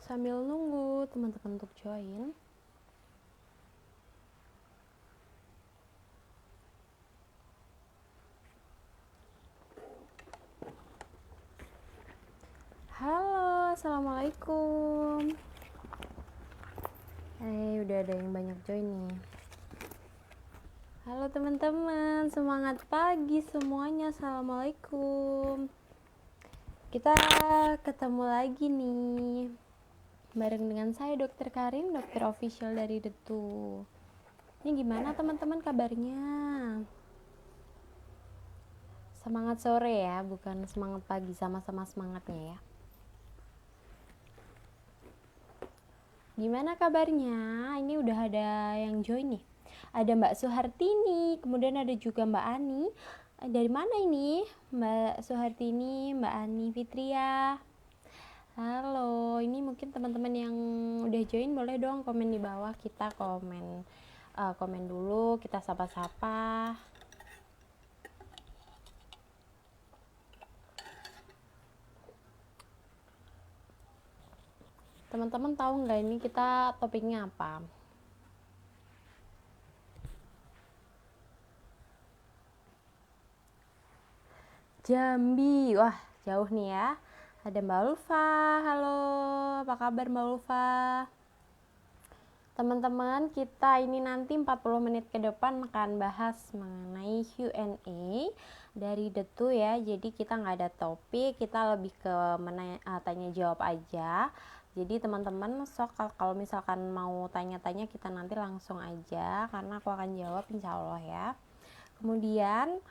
Sambil nunggu teman-teman untuk join. Halo, assalamualaikum. Udah ada yang banyak join nih. Halo teman-teman, semangat pagi semuanya. Assalamualaikum. Kita ketemu lagi nih bareng dengan saya Dr. Karin, dokter official dari Detu. Ini gimana teman-teman kabarnya? Semangat sore ya, bukan semangat pagi, sama-sama semangatnya ya. Gimana kabarnya? Ini udah ada yang join nih. Ada Mbak Suhartini, kemudian ada juga Mbak Ani. Dari mana ini? Mbak Suhartini, Mbak Ani Fitria. Halo, ini mungkin teman-teman yang udah join boleh dong komen di bawah, kita komen dulu, kita sapa-sapa. Teman-teman tahu nggak ini kita topiknya apa? Jambi, wah jauh nih ya. Ada Mbak Ulfa, halo, apa kabar Mbak Ulfa? Teman-teman, kita ini nanti 40 menit ke depan akan bahas mengenai Q&A dari Detu ya. Jadi kita nggak ada topik, kita lebih ke tanya jawab aja. Jadi teman-teman sok kalau misalkan mau tanya-tanya kita nanti langsung aja, karena aku akan jawab insya Allah ya. Kemudian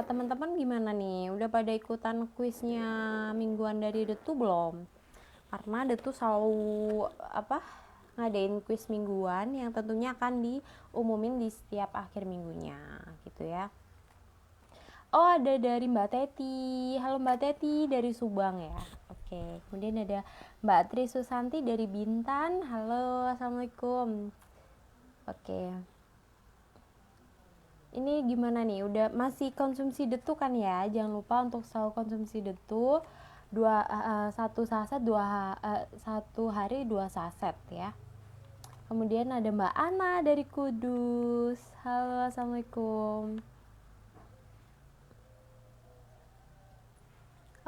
teman-teman gimana nih? Udah pada ikutan kuisnya mingguan dari Detu belum? Karena Detu selalu ngadain kuis mingguan yang tentunya akan diumumin di setiap akhir minggunya gitu ya. Oh, ada dari Mbak Teti. Halo Mbak Teti dari Subang ya. Oke, kemudian ada Mbak Tri Susanti dari Bintan. Halo, assalamualaikum. Oke. Ini gimana nih? Udah masih konsumsi Detu kan ya? Jangan lupa untuk selalu konsumsi Detu. Satu hari 2 saset ya. Kemudian ada Mbak Ana dari Kudus. Halo, assalamualaikum.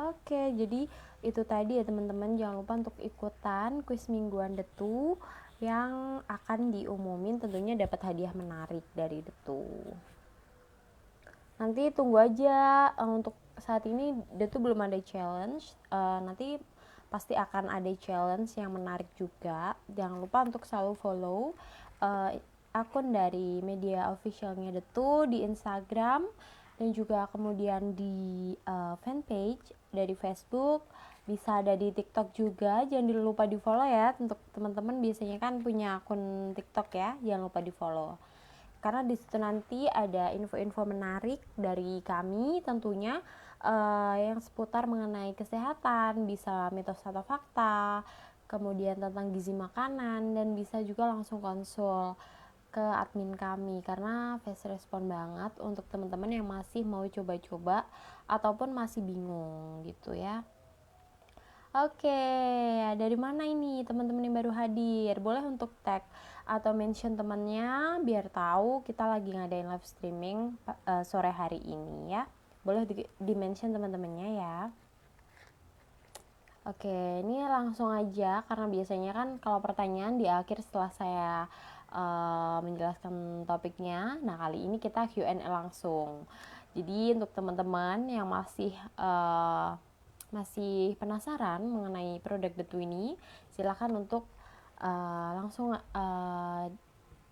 Oke, jadi itu tadi ya teman-teman, jangan lupa untuk ikutan kuis mingguan Detu yang akan diumumin, tentunya dapat hadiah menarik dari Detu. Nanti tunggu aja, untuk saat ini Detu belum ada challenge, nanti pasti akan ada challenge yang menarik juga. Jangan lupa untuk selalu follow akun dari media officialnya Detu di Instagram dan juga kemudian di fanpage dari Facebook, bisa ada di TikTok juga. Jangan lupa di follow ya, untuk teman-teman biasanya kan punya akun TikTok ya, jangan lupa di follow karena di situ nanti ada info-info menarik dari kami tentunya, yang seputar mengenai kesehatan, bisa mitos atau fakta, kemudian tentang gizi makanan, dan bisa juga langsung konsul ke admin kami karena fast respon banget untuk teman-teman yang masih mau coba-coba ataupun masih bingung gitu ya. Oke, dari mana ini teman-teman yang baru hadir? Boleh untuk tag atau mention temannya biar tahu kita lagi ngadain live streaming sore hari ini ya. Boleh di-mention teman-temannya ya. Oke, ini langsung aja karena biasanya kan kalau pertanyaan di akhir setelah saya menjelaskan topiknya. Nah, kali ini kita Q&A langsung. Jadi untuk teman-teman yang masih penasaran mengenai produk Detu ini, silakan untuk langsung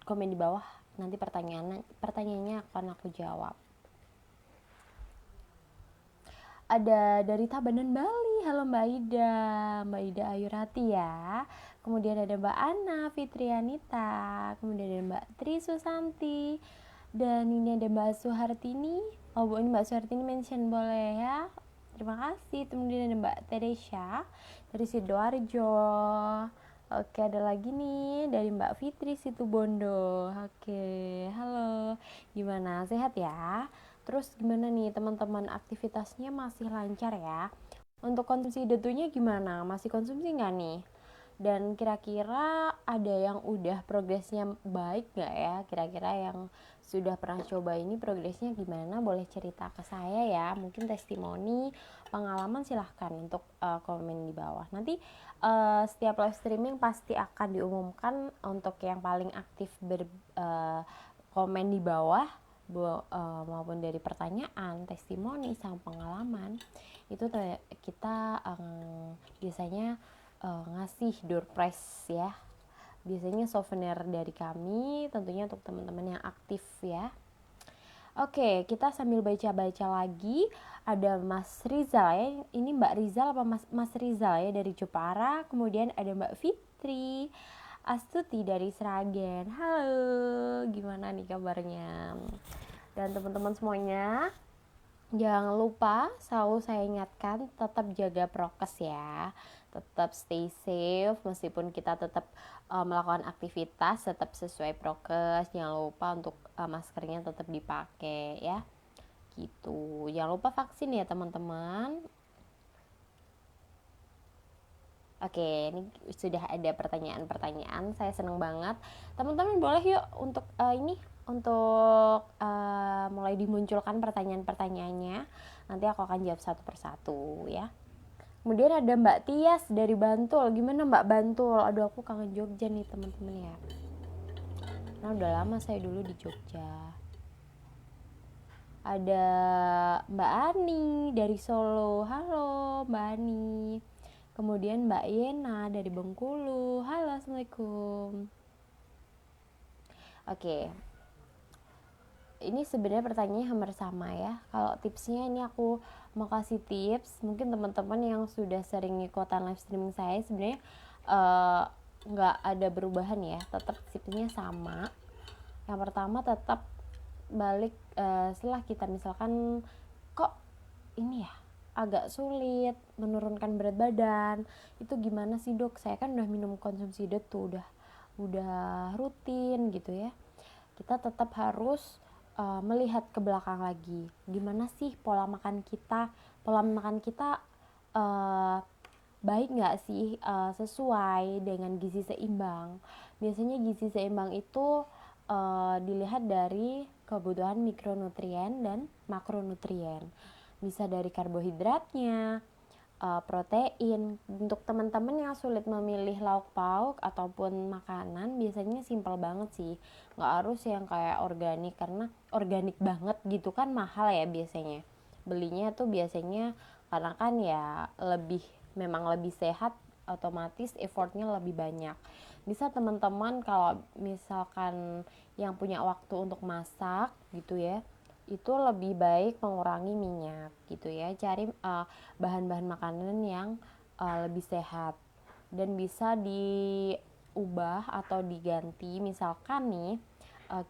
komen di bawah, nanti pertanyaannya akan aku jawab. Ada dari Tabanan Bali, halo Mbak Ida Ayurati ya. Kemudian ada Mbak Ana Fitrianita, kemudian ada Mbak Tri Susanti, dan ini ada Mbak Suhartini. Oh, ini Mbak Suhartini mention boleh ya. Terima kasih. Kemudian ada Mbak Teresya dari Sidoarjo. Oke, ada lagi nih dari Mbak Fitri Situbondo. Oke, halo. Gimana? Sehat ya? Terus gimana nih teman-teman, aktivitasnya masih lancar ya? Untuk konsumsi Detunya gimana? Masih konsumsi nggak nih? Dan kira-kira ada yang udah progresnya baik gak ya? Kira-kira yang sudah pernah coba ini progresnya gimana? Boleh cerita ke saya ya. Mungkin testimoni, pengalaman silahkan untuk komen di bawah. Nanti setiap live streaming pasti akan diumumkan untuk yang paling aktif komen di bawah maupun dari pertanyaan, testimoni, sama pengalaman. Itu kita biasanya ngasih door prize ya, biasanya souvenir dari kami, tentunya untuk teman-teman yang aktif ya. Oke, kita sambil baca-baca lagi. Ada Mas Rizal ya, ini Mbak Rizal apa Mas Rizal ya dari Jepara. Kemudian ada Mbak Fitri Astuti dari Sragen. Halo, gimana nih kabarnya? Dan teman-teman semuanya, jangan lupa selalu saya ingatkan tetap jaga prokes ya, tetap stay safe meskipun kita tetap melakukan aktivitas, tetap sesuai prokes. Jangan lupa untuk maskernya tetap dipakai ya, gitu. Jangan lupa vaksin ya teman-teman. Oke, ini sudah ada pertanyaan-pertanyaan, saya senang banget. Teman-teman boleh yuk untuk mulai dimunculkan pertanyaan-pertanyaannya. Nanti aku akan jawab satu persatu ya. Kemudian ada Mbak Tias dari Bantul. Gimana Mbak Bantul? Aduh, aku kangen Jogja nih teman-teman ya. Nah, udah lama saya dulu di Jogja. Ada Mbak Ani dari Solo. Halo Mbak Ani. Kemudian Mbak Yena dari Bengkulu. Halo, Assalamualaikum. Oke. Ini sebenarnya pertanyaannya hampir sama ya. Kalau tipsnya ini aku mau kasih tips. Mungkin teman-teman yang sudah sering ikutan live streaming saya sebenarnya nggak ada perubahan ya. Tetap tipsnya sama. Yang pertama tetap balik setelah kita misalkan kok ini ya agak sulit menurunkan berat badan, itu gimana sih dok? Saya kan udah minum konsumsi tuh udah rutin gitu ya. Kita tetap harus melihat ke belakang lagi, gimana sih pola makan kita baik nggak sih, sesuai dengan gizi seimbang. Biasanya gizi seimbang itu dilihat dari kebutuhan mikronutrien dan makronutrien. Bisa dari karbohidratnya, protein. Untuk teman-teman yang sulit memilih lauk pauk ataupun makanan, biasanya simpel banget sih, nggak harus yang kayak organik, karena organik banget gitu kan mahal ya biasanya belinya tuh. Biasanya karena kan ya memang lebih sehat, otomatis effortnya lebih banyak. Bisa teman-teman kalau misalkan yang punya waktu untuk masak gitu ya, itu lebih baik mengurangi minyak gitu ya, cari bahan-bahan makanan yang lebih sehat dan bisa diubah atau diganti. Misalkan nih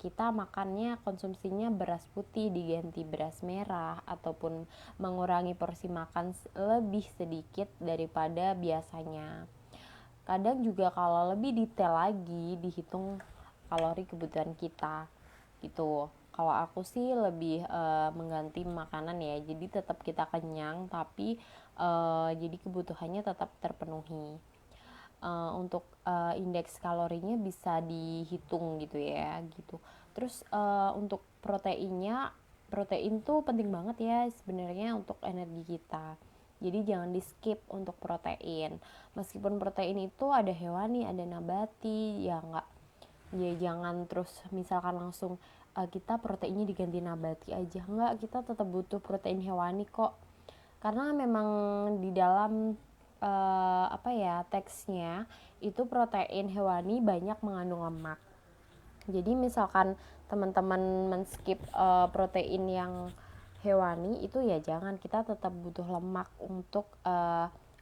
kita makannya konsumsinya beras putih diganti beras merah, ataupun mengurangi porsi makan lebih sedikit daripada biasanya. Kadang juga kalau lebih detail lagi dihitung kalori kebutuhan kita gitu. Kalau aku sih lebih mengganti makanan ya, jadi tetap kita kenyang tapi jadi kebutuhannya tetap terpenuhi. Untuk indeks kalorinya bisa dihitung gitu ya gitu. Terus untuk protein tuh penting banget ya sebenarnya untuk energi kita. Jadi jangan di skip untuk protein. Meskipun protein itu ada hewani, ada nabati, ya nggak, ya jangan terus misalkan langsung kita proteinnya diganti nabati aja. Enggak, kita tetap butuh protein hewani kok. Karena memang di dalam teksnya itu protein hewani banyak mengandung lemak. Jadi misalkan teman-teman men-skip protein yang hewani itu ya jangan, kita tetap butuh lemak untuk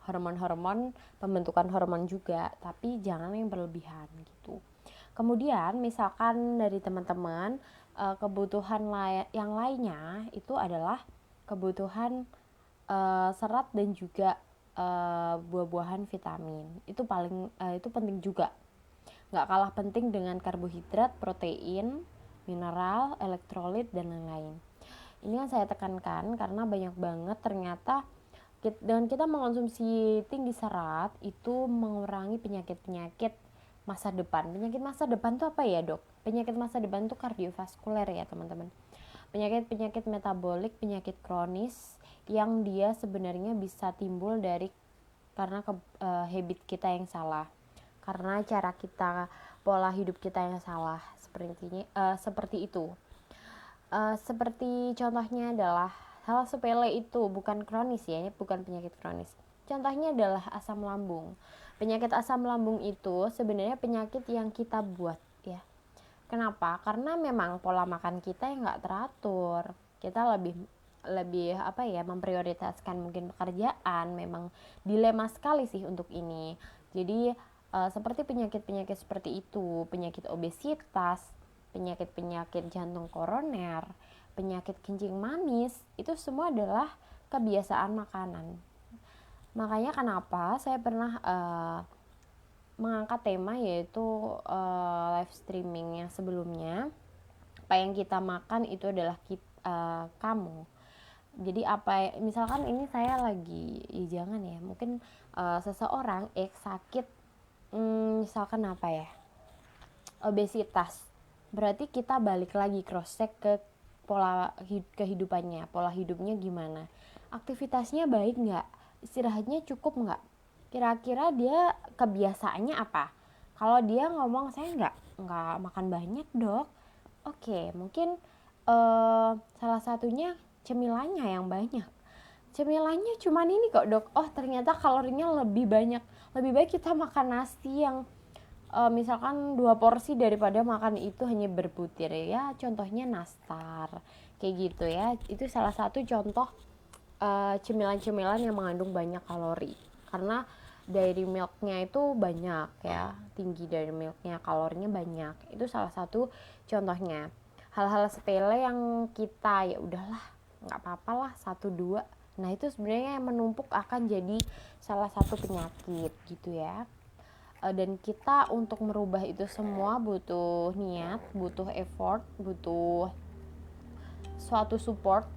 hormon-hormon, pembentukan hormon juga, tapi jangan yang berlebihan gitu. Kemudian misalkan dari teman-teman kebutuhan yang lainnya itu adalah kebutuhan serat dan juga buah-buahan vitamin. Itu penting juga. Nggak kalah penting dengan karbohidrat, protein, mineral, elektrolit dan lain-lain. Ini yang saya tekankan karena banyak banget ternyata Dengan kita mengonsumsi tinggi serat itu mengurangi penyakit-penyakit masa depan. Penyakit masa depan itu apa ya, Dok? Penyakit masa depan itu kardiovaskuler ya, teman-teman. Penyakit-penyakit metabolik, penyakit kronis yang dia sebenarnya bisa timbul dari karena habit kita yang salah. Karena cara kita, pola hidup kita yang salah, seperti itu. Seperti contohnya adalah hal sepele itu, bukan kronis ya, bukan penyakit kronis. Contohnya adalah asam lambung. Penyakit asam lambung itu sebenarnya penyakit yang kita buat ya. Kenapa? Karena memang pola makan kita yang nggak teratur. Kita lebih memprioritaskan mungkin pekerjaan. Memang dilema sekali sih untuk ini. Jadi seperti penyakit-penyakit seperti itu, penyakit obesitas, penyakit-penyakit jantung koroner, penyakit kencing manis, itu semua adalah kebiasaan makanan. Makanya kenapa saya pernah mengangkat tema yaitu live streaming yang sebelumnya. Apa yang kita makan itu adalah kamu. Jadi misalkan ini saya lagi, jangan ya, mungkin seseorang sakit, misalkan obesitas. Berarti kita balik lagi cross check ke pola kehidupannya, pola hidupnya gimana, aktivitasnya baik nggak, istirahatnya cukup nggak, kira-kira dia kebiasaannya apa. Kalau dia ngomong saya nggak makan banyak, Dok, oke, mungkin salah satunya cemilannya yang banyak. Cemilannya cuman ini kok, Dok, oh ternyata kalorinya lebih banyak. Lebih baik kita makan nasi yang misalkan 2 porsi daripada makan itu hanya berbutir ya, contohnya nastar kayak gitu ya. Itu salah satu contoh cemilan-cemilan yang mengandung banyak kalori, karena dairy milknya itu banyak ya, tinggi dairy milknya, kalorinya banyak. Itu salah satu contohnya. Hal-hal sepele yang kita ya udahlah nggak apa-apa lah 1-2, nah itu sebenarnya yang menumpuk akan jadi salah satu penyakit gitu ya. Dan kita untuk merubah itu semua butuh niat, butuh effort, butuh suatu support.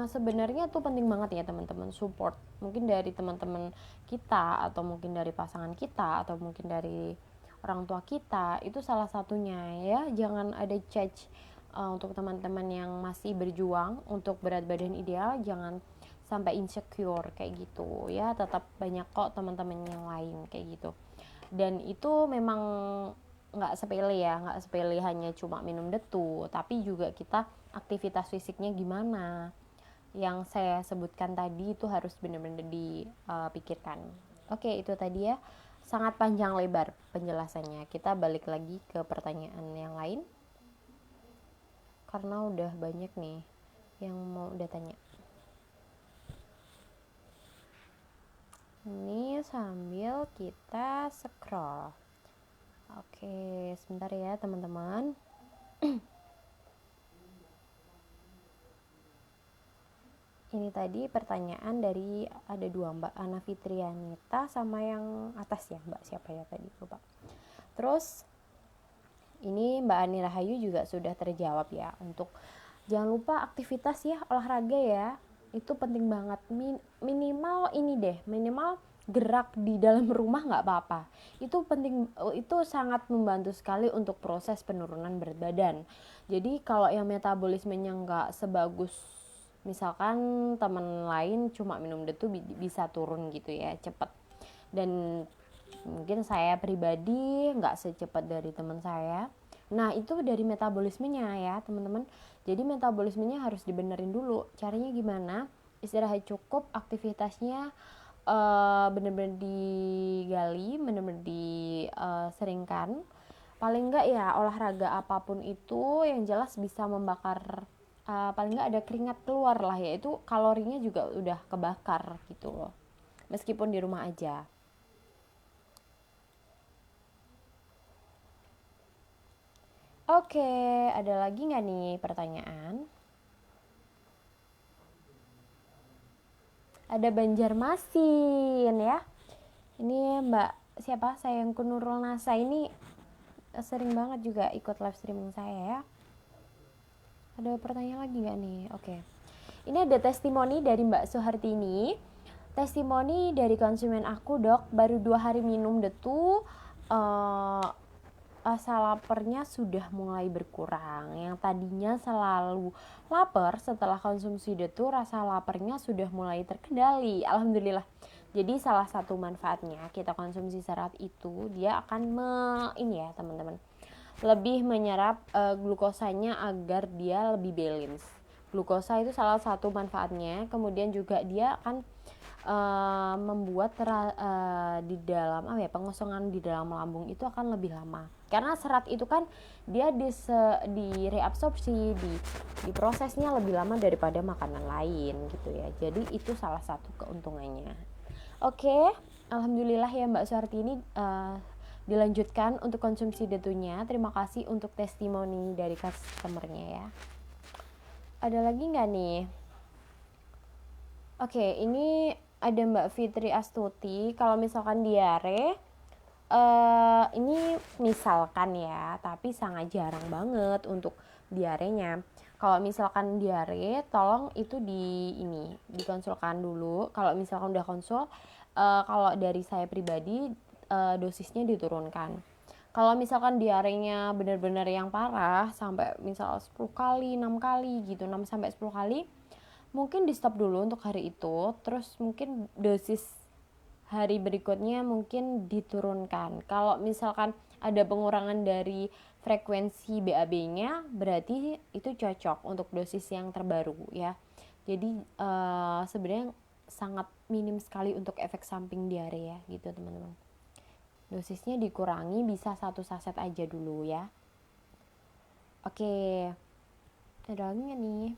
Sebenarnya tuh penting banget ya teman-teman, support mungkin dari teman-teman kita, atau mungkin dari pasangan kita, atau mungkin dari orang tua kita. Itu salah satunya ya. Jangan ada judge untuk teman-teman yang masih berjuang untuk berat badan ideal, jangan sampai insecure kayak gitu ya. Tetap banyak kok teman-teman yang lain kayak gitu. Dan itu memang nggak sepele hanya cuma minum detu, tapi juga kita aktivitas fisiknya gimana, yang saya sebutkan tadi itu harus benar-benar dipikirkan. Oke, itu tadi ya, sangat panjang lebar penjelasannya. Kita balik lagi ke pertanyaan yang lain karena udah banyak nih yang mau udah tanya. Ini sambil kita scroll. Oke, sebentar ya teman-teman. Ini tadi pertanyaan dari ada 2, Mbak Ana Fitrianita sama yang atas ya, Mbak siapa ya tadi, lupa. Terus ini Mbak Ani Rahayu juga sudah terjawab ya. Untuk jangan lupa aktivitas ya, olahraga ya, itu penting banget. Minimal ini deh, minimal gerak di dalam rumah nggak apa-apa. Itu penting, itu sangat membantu sekali untuk proses penurunan berat badan. Jadi kalau yang metabolismenya nggak sebagus misalkan teman lain cuma minum detu bisa turun gitu ya cepet, dan mungkin saya pribadi nggak secepat dari teman saya. Nah itu dari metabolismenya ya teman-teman. Jadi metabolismenya harus dibenerin dulu. Caranya gimana? Istirahat cukup, aktivitasnya bener-bener digali, bener-bener diseringkan. Paling enggak ya olahraga apapun itu yang jelas bisa membakar, paling enggak ada keringat keluar lah ya, itu kalorinya juga udah kebakar gitu loh, meskipun di rumah aja. Oke, ada lagi nggak nih pertanyaan? Ada Banjarmasin ya. Ini Mbak siapa? Sayangku Nurul Nasa ini sering banget juga ikut live streaming saya ya. Ada pertanyaan lagi nggak nih? Oke. Ini ada testimoni dari Mbak Suhartini. Testimoni dari konsumen aku, Dok, baru 2 hari minum Detu, rasa laparnya sudah mulai berkurang. Yang tadinya selalu lapar setelah konsumsi Detu, rasa laparnya sudah mulai terkendali. Alhamdulillah. Jadi salah satu manfaatnya kita konsumsi serat itu, dia akan ini ya teman-teman, lebih menyerap glukosanya agar dia lebih balance. Glukosa itu salah satu manfaatnya. Kemudian juga dia akan membuat di dalam pengosongan di dalam lambung itu akan lebih lama. Karena serat itu kan dia di reabsorpsi, diprosesnya lebih lama daripada makanan lain gitu ya. Jadi itu salah satu keuntungannya. Oke, alhamdulillah ya Mbak Suartini, dilanjutkan untuk konsumsi Detunya. Terima kasih untuk testimoni dari customernya ya. Ada lagi nggak nih? Oke, ini ada Mbak Fitri Astuti. Kalau misalkan diare, ini misalkan ya, tapi sangat jarang banget untuk diarenya. Kalau misalkan diare, tolong itu dikonsulkan dulu. Kalau misalkan udah konsul, kalau dari saya pribadi, dosisnya diturunkan. Kalau misalkan diarenya benar-benar yang parah, sampai misal 10 kali, 6 kali gitu, 6 sampai 10 kali, mungkin di stop dulu untuk hari itu, terus mungkin dosis hari berikutnya mungkin diturunkan. Kalau misalkan ada pengurangan dari frekuensi BAB-nya, berarti itu cocok untuk dosis yang terbaru ya. Jadi sebenarnya sangat minim sekali untuk efek samping diare ya gitu teman-teman. Dosisnya dikurangi, bisa 1 saset aja dulu ya. Oke, ada lagi nggak nih?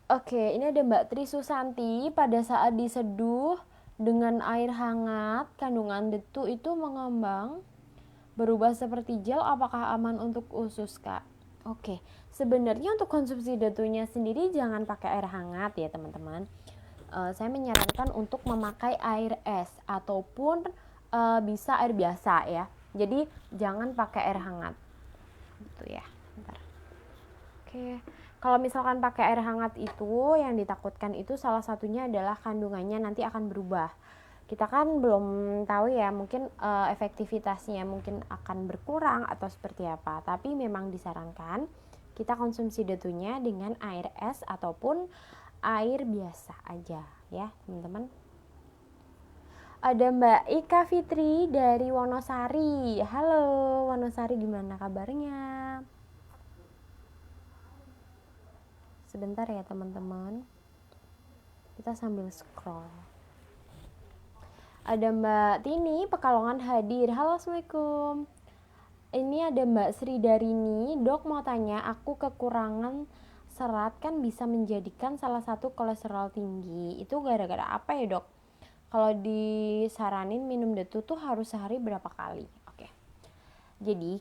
Oke, ini ada Mbak Tri Susanti. Pada saat diseduh dengan air hangat, kandungan Detu itu mengembang, berubah seperti gel. Apakah aman untuk usus, Kak? Oke, sebenarnya untuk konsumsi Detunya sendiri jangan pakai air hangat ya teman-teman. Saya menyarankan untuk memakai air es ataupun bisa air biasa ya. Jadi jangan pakai air hangat, gitu ya. Bentar. Oke. Kalau misalkan pakai air hangat itu, yang ditakutkan itu salah satunya adalah kandungannya nanti akan berubah. Kita kan belum tahu ya, mungkin efektivitasnya mungkin akan berkurang atau seperti apa. Tapi memang disarankan kita konsumsi Detunya dengan air es ataupun air biasa aja ya teman-teman. Ada Mbak Ika Fitri dari Wonosari. Halo Wonosari, gimana kabarnya? Sebentar ya teman-teman, kita sambil scroll. Ada Mbak Tini Pekalongan hadir. Halo, assalamualaikum. Ini ada Mbak Sri Darini. Dok mau tanya, aku kekurangan serat kan bisa menjadikan salah satu kolesterol tinggi. Itu gara-gara apa ya dok? Kalau disaranin minum Detu tuh harus sehari berapa kali? Jadi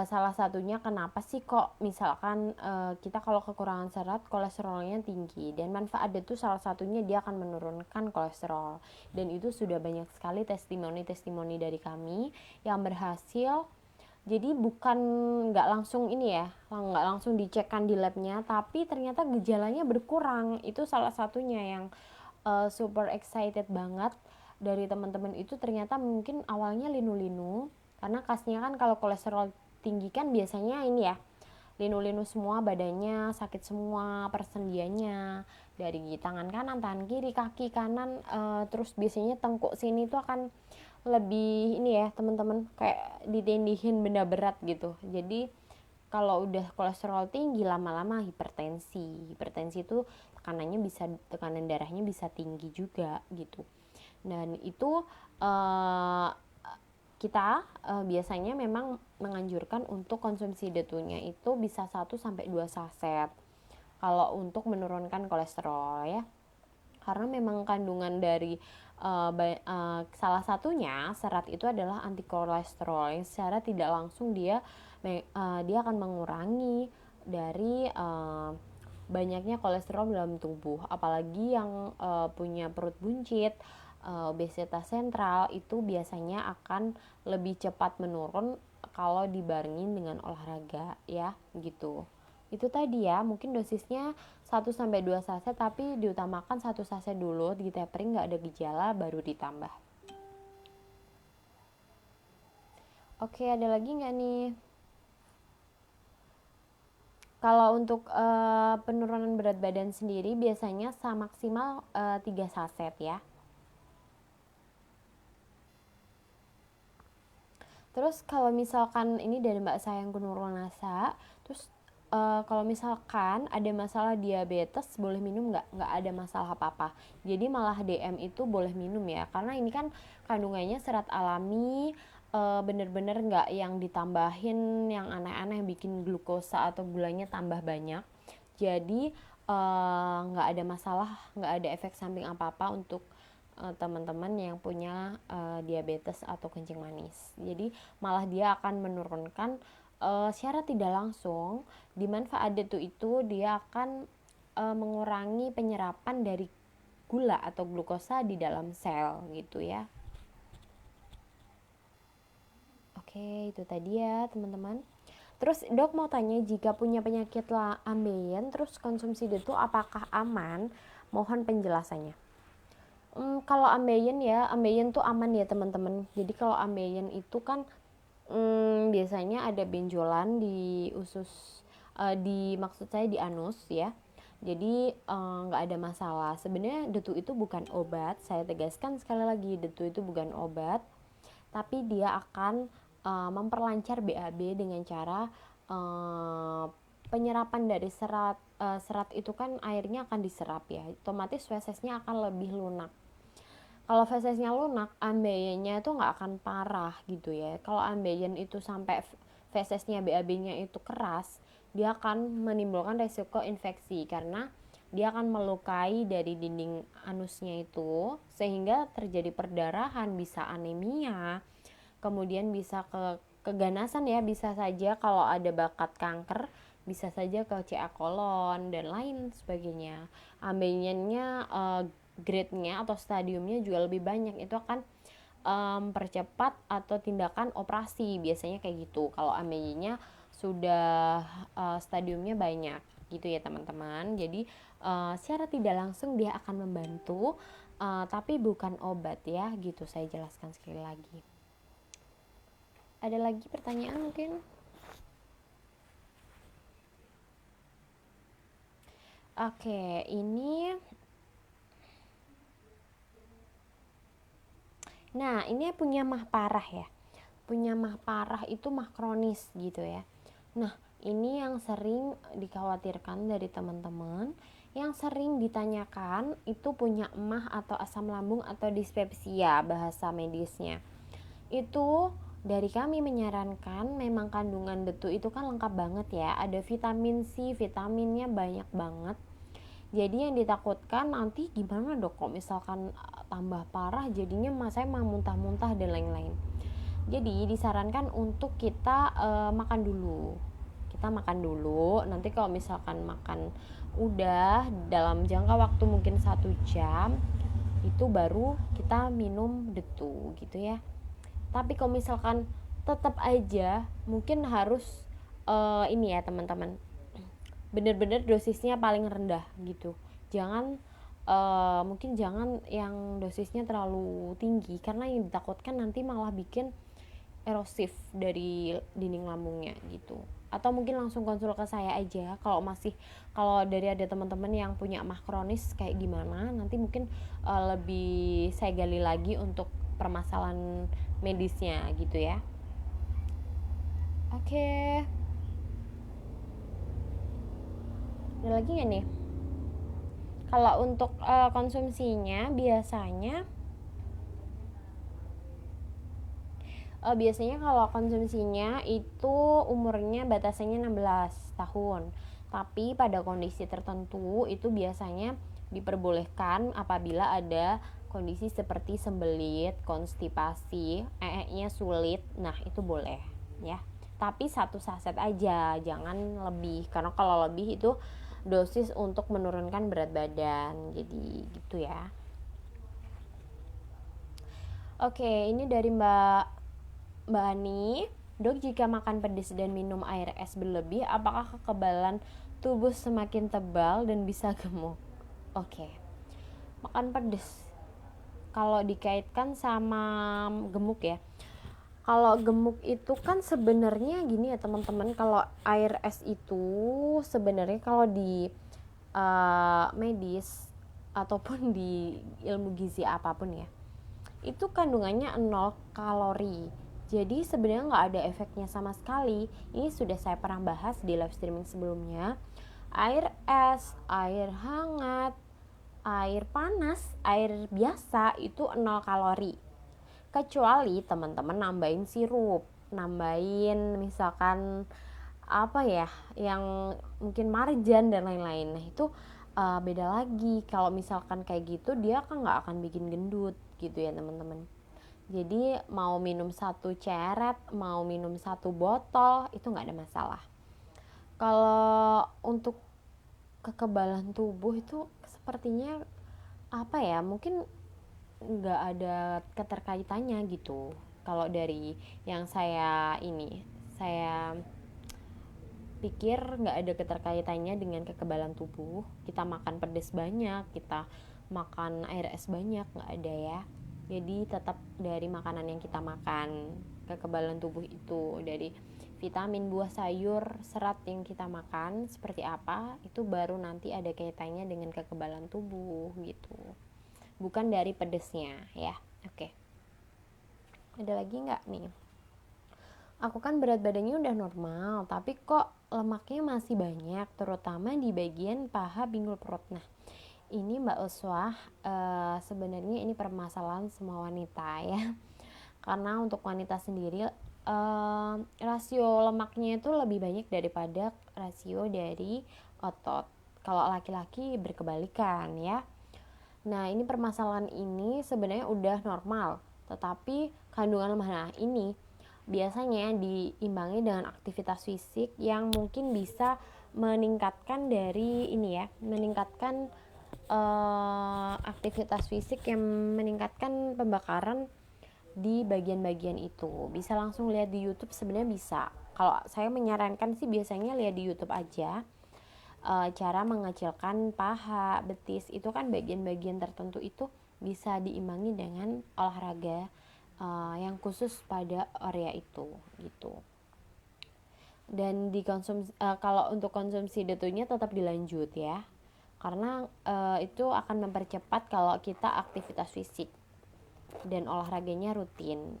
salah satunya kenapa sih kok misalkan kita kalau kekurangan serat kolesterolnya tinggi, dan manfaat Detu salah satunya dia akan menurunkan kolesterol, dan itu sudah banyak sekali testimoni dari kami yang berhasil. Jadi bukan nggak langsung nggak langsung dicekkan di labnya, tapi ternyata gejalanya berkurang. Itu salah satunya yang super excited banget dari teman-teman itu. Ternyata mungkin awalnya linu-linu, karena khasnya kan kalau kolesterol tinggi kan biasanya linu-linu semua, badannya sakit semua, persendiannya dari tangan kanan, tangan kiri, kaki kanan, terus biasanya tengkuk sini tuh akan lebih teman-teman, kayak ditindihin benda berat gitu. Jadi kalau udah kolesterol tinggi lama-lama hipertensi itu tekanan darahnya bisa tinggi juga gitu. Dan itu kita biasanya memang menganjurkan untuk konsumsi Detunya itu bisa 1-2 saset kalau untuk menurunkan kolesterol ya. Karena memang kandungan dari salah satunya serat itu adalah anti kolesterol, yang secara tidak langsung dia akan mengurangi dari banyaknya kolesterol dalam tubuh. Apalagi yang punya perut buncit, obesitas sentral itu biasanya akan lebih cepat menurun kalau dibarengin dengan olahraga ya gitu. Itu tadi ya, mungkin dosisnya 1-2 saset tapi diutamakan 1 saset dulu, di tapering nggak ada gejala baru ditambah. Oke, ada lagi nggak nih? Kalau untuk penurunan berat badan sendiri biasanya maksimal 3 saset ya. Terus kalau misalkan ini dari Mbak Sayang Nurwanasa, terus kalau misalkan ada masalah diabetes boleh minum nggak? Nggak ada masalah apa-apa. Jadi malah DM itu boleh minum ya, karena ini kan kandungannya serat alami, bener-bener nggak yang ditambahin yang aneh-aneh bikin glukosa atau gulanya tambah banyak. Jadi nggak ada masalah, nggak ada efek samping apa-apa untuk teman-teman yang punya diabetes atau kencing manis. Jadi malah dia akan menurunkan secara tidak langsung di manfaat itu dia akan mengurangi penyerapan dari gula atau glukosa di dalam sel gitu ya. Oke, itu tadi ya teman-teman. Terus dok mau tanya, jika punya penyakit ambeien terus konsumsi detu apakah aman? Mohon penjelasannya. Kalau ambeien ya, ambeien tuh aman ya teman-teman. Jadi kalau ambeien itu kan biasanya ada benjolan di usus, maksud saya di anus ya. Jadi nggak ada masalah. Sebenarnya detu itu bukan obat. Saya tegaskan sekali lagi, detu itu bukan obat, tapi dia akan memperlancar BAB dengan cara penyerapan dari serat. Serat itu kan airnya akan diserap ya, otomatis fesesnya akan lebih lunak. Kalau fesesnya lunak, ambeiennya itu nggak akan parah gitu ya. Kalau ambeien itu sampai fesesnya BAB-nya itu keras, dia akan menimbulkan resiko infeksi karena dia akan melukai dari dinding anusnya itu sehingga terjadi perdarahan, bisa anemia, kemudian bisa keganasan ya, bisa saja kalau ada bakat kanker, bisa saja ke CA kolon dan lain sebagainya. Ambeiennya grade-nya atau stadiumnya juga lebih banyak, itu akan percepat atau tindakan operasi biasanya kayak gitu kalau ambeiennya sudah stadiumnya banyak gitu ya teman-teman. Jadi secara tidak langsung dia akan membantu, tapi bukan obat ya gitu, saya jelaskan sekali lagi. Ada lagi pertanyaan mungkin? Oke, ini nah ini punya mah parah ya. Punya mah parah itu mah kronis gitu ya. Nah, ini yang sering dikhawatirkan dari teman-teman, yang sering ditanyakan itu punya emah atau asam lambung atau dispepsia bahasa medisnya. Itu dari kami menyarankan memang kandungan detu itu kan lengkap banget ya, ada vitamin C, vitaminnya banyak banget. Jadi yang ditakutkan nanti gimana dok, kok misalkan tambah parah jadinya saya mau muntah-muntah dan lain-lain. Jadi disarankan untuk kita makan dulu. Kita makan dulu, nanti kalau misalkan makan udah dalam jangka waktu mungkin 1 jam, itu baru kita minum detu gitu ya. Tapi kalau misalkan tetap aja mungkin harus ini ya teman-teman, bener-bener dosisnya paling rendah gitu. Jangan mungkin jangan yang dosisnya terlalu tinggi, karena yang ditakutkan nanti malah bikin erosif dari dinding lambungnya gitu. Atau mungkin langsung konsul ke saya aja kalau dari ada teman-teman yang punya emah kronis kayak gimana, nanti mungkin lebih saya gali lagi untuk permasalahan medisnya gitu ya. Oke. Ada lagi nggak nih? Kalau untuk konsumsinya biasanya kalau konsumsinya itu umurnya batasannya 16 tahun. Tapi pada kondisi tertentu itu biasanya diperbolehkan apabila ada kondisi seperti sembelit, konstipasi, nya sulit. Nah, itu boleh ya. Tapi 1 saset aja, jangan lebih, karena kalau lebih itu dosis untuk menurunkan berat badan. Jadi gitu ya. Oke, ini dari Mbak Ani. Dok, jika makan pedas dan minum air es berlebih, apakah kekebalan tubuh semakin tebal dan bisa gemuk? Oke, makan pedas kalau dikaitkan sama gemuk ya. Kalau gemuk itu kan sebenarnya gini ya teman-teman, kalau air es itu sebenarnya kalau di medis ataupun di ilmu gizi apapun ya, itu kandungannya 0 kalori. Jadi sebenarnya nggak ada efeknya sama sekali. Ini sudah saya pernah bahas di live streaming sebelumnya. Air es, air hangat, air panas, air biasa itu 0 kalori. Kecuali teman-teman nambahin sirup, nambahin misalkan apa ya, yang mungkin marjan dan lain-lain. Nah itu beda lagi. Kalau misalkan kayak gitu, dia kan nggak akan bikin gendut gitu ya teman-teman. Jadi mau minum 1 ceret, mau minum 1 botol, itu nggak ada masalah. Kalau untuk kekebalan tubuh itu sepertinya apa ya, mungkin nggak ada keterkaitannya gitu. Kalau dari yang saya pikir nggak ada keterkaitannya dengan kekebalan tubuh. Kita makan pedas banyak, kita makan air es banyak, nggak ada ya. Jadi tetap dari makanan yang kita makan, kekebalan tubuh itu dari vitamin, buah, sayur, serat yang kita makan seperti apa, itu baru nanti ada kaitannya dengan kekebalan tubuh gitu. Bukan dari pedesnya ya. Oke. Ada lagi nggak nih? Aku kan berat badannya udah normal, tapi kok lemaknya masih banyak, terutama di bagian paha pinggul perut. Nah, ini Mbak Uswah, sebenarnya ini permasalahan semua wanita ya. Karena untuk wanita sendiri, rasio lemaknya itu lebih banyak daripada rasio dari otot. Kalau laki-laki berkebalikan ya. Nah, ini permasalahan ini sebenarnya udah normal, tetapi kandungan lemak, nah ini biasanya diimbangi dengan aktivitas fisik yang mungkin bisa meningkatkan dari ini ya, meningkatkan aktivitas fisik yang meningkatkan pembakaran di bagian-bagian itu. Bisa langsung lihat di YouTube, sebenarnya bisa. Kalau saya menyarankan sih biasanya lihat di YouTube aja. Cara mengecilkan paha, betis, itu kan bagian-bagian tertentu itu bisa diimbangi dengan olahraga yang khusus pada area itu gitu. Dan kalau untuk konsumsi detunya tetap dilanjut ya, karena itu akan mempercepat kalau kita aktivitas fisik dan olahraganya rutin.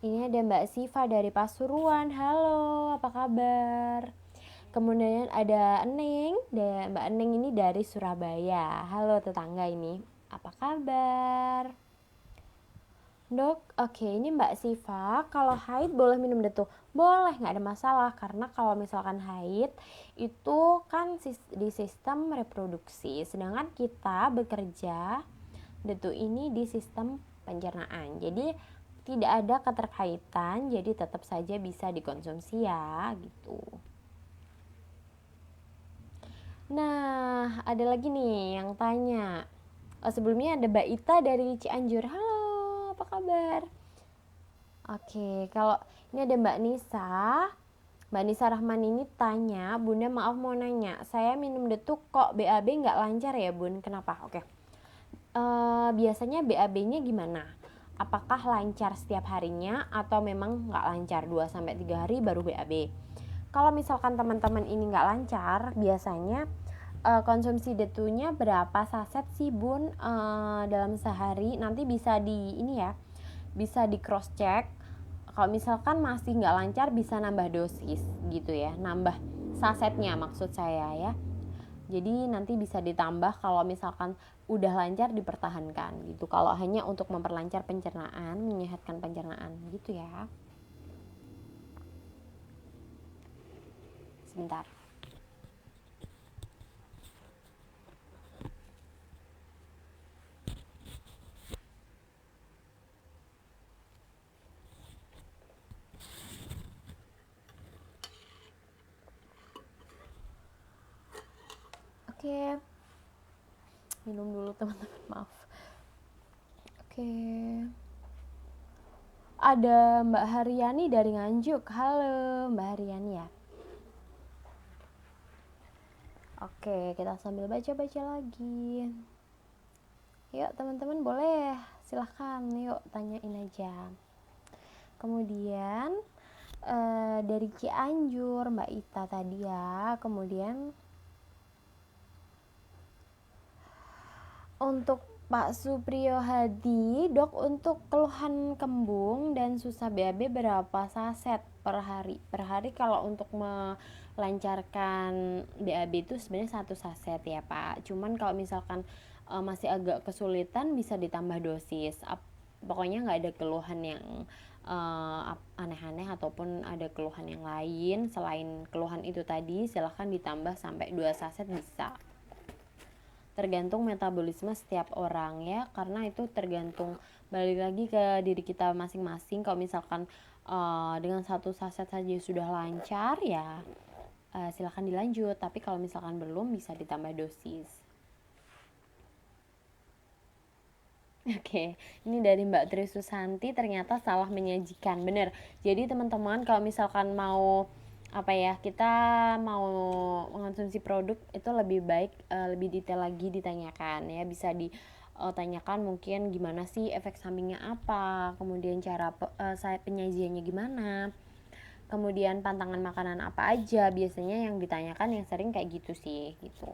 Ini ada Mbak Siva dari Pasuruan. Halo, apa kabar? Kemudian ada Eneng, Mbak Eneng ini dari Surabaya. Halo tetangga ini, apa kabar? Dok, oke, ini Mbak Siva, kalau haid boleh minum detu? Boleh, nggak ada masalah. Karena kalau misalkan haid, itu kan di sistem reproduksi. Sedangkan kita bekerja, detu ini di sistem pencernaan. Jadi tidak ada keterkaitan, jadi tetap saja bisa dikonsumsi ya, gitu. Nah, ada lagi nih yang tanya. Sebelumnya ada Mbak Ita dari Cianjur. Halo, apa kabar? Oke, kalau ini ada Mbak Nisa. Mbak Nisa Rahman ini tanya, Bunda maaf mau nanya, saya minum detuk kok BAB nggak lancar ya Bun? Kenapa? Oke. Biasanya BAB-nya gimana? Apakah lancar setiap harinya atau memang nggak lancar 2-3 hari baru BAB? Kalau misalkan teman-teman ini nggak lancar, biasanya konsumsi detunya berapa saset sih Bun dalam sehari? Nanti bisa bisa di cross check. Kalau misalkan masih nggak lancar, bisa nambah dosis gitu ya, nambah sasetnya maksud saya ya. Jadi nanti bisa ditambah kalau misalkan udah lancar, dipertahankan gitu. Kalau hanya untuk memperlancar pencernaan, menyehatkan pencernaan gitu ya. Sebentar. Oke. minum dulu teman-teman, maaf. Oke. Ada Mbak Haryani dari Nganjuk. Halo Mbak Haryani ya. Oke, kita sambil baca-baca lagi. Yuk teman-teman boleh silahkan, yuk tanyain aja. Kemudian dari Cianjur Mbak Ita tadi ya. Kemudian untuk Pak Supriyo Hadi, dok, untuk keluhan kembung dan susah BAB berapa saset per hari? Per hari kalau untuk melancarkan BAB itu sebenarnya 1 saset ya Pak. Cuman kalau misalkan masih agak kesulitan bisa ditambah dosis. Pokoknya nggak ada keluhan yang aneh-aneh ataupun ada keluhan yang lain selain keluhan itu tadi, silahkan ditambah sampai 2 saset bisa. Tergantung metabolisme setiap orang ya, karena itu tergantung balik lagi ke diri kita masing-masing. Kalau misalkan dengan 1 saset saja sudah lancar ya silahkan dilanjut, tapi kalau misalkan belum bisa ditambah dosis. Oke, ini dari Mbak Tri Susanti, ternyata salah menyajikan. Bener, jadi teman-teman kalau misalkan mau kita mau mengonsumsi produk itu lebih baik lebih detail lagi ditanyakan ya, bisa ditanyakan mungkin gimana sih efek sampingnya apa, kemudian cara penyajiannya gimana, kemudian pantangan makanan apa aja, biasanya yang ditanyakan yang sering kayak gitu sih gitu.